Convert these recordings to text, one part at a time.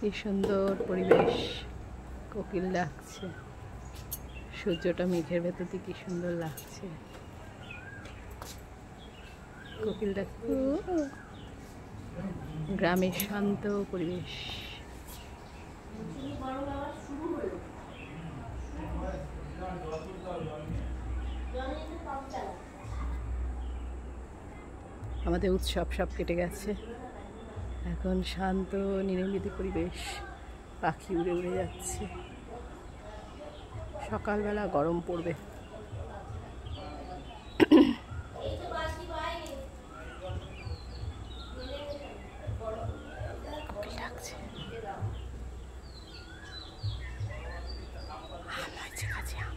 কি সুন্দর পরিবেশ, কোকিল ডাকছে, সূর্যটা মেঘের ভেতর দিয়ে কি সুন্দর লাগছে। কোকিল ডাকছে, গ্রামের শান্ত পরিবেশ। আমাদের উৎসব সব কেটে গেছে, এখন শান্ত নিরিবিলি পরিবেশ, পাখি উড়ে উড়ে যাচ্ছে। সকালবেলা গরম পড়বে। কোকিল ডাকছে, আম হয়েছে, কাছে আম,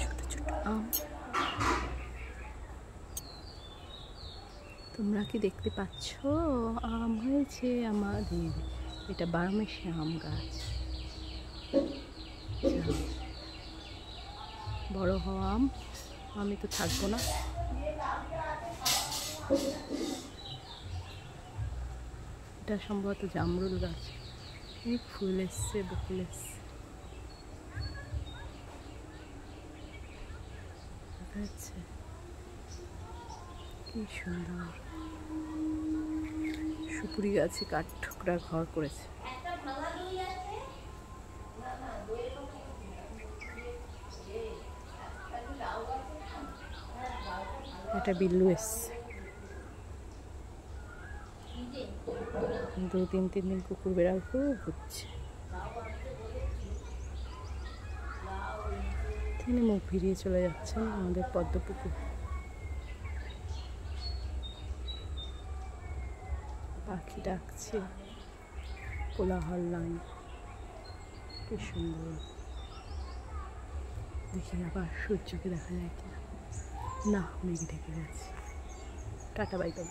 ছোট ছোট আম। তোমরা কি দেখতে পাচ্ছ? আম হয়েছে আমাদের, এটা 12 মাসে আম গাছ। বড় হওয়া আম, আমি তো থাকবো না। এটা সম্ভবত জামরুল গাছ। এই ফুল এসছে, বকুল এসছে, দেখা যাচ্ছে কি সুন্দর। সুপুরি গাছে কাঠ ঠোকরা ঘর করেছে। এটা বিল্লু এসছে। 2-3 দিন কুকুর বেড়াল খুব ঘুরছে। তিনি মুখ ফিরিয়ে চলে যাচ্ছেন আমাদের পদ্মপুকুর। পাখি ডাকছে, কোলাহল নাই, কি সুন্দর। দেখি আবার সূর্যকে দেখা যায় কিনা। না, মেঘ ঢেকে গেছে। Tata, bye bye.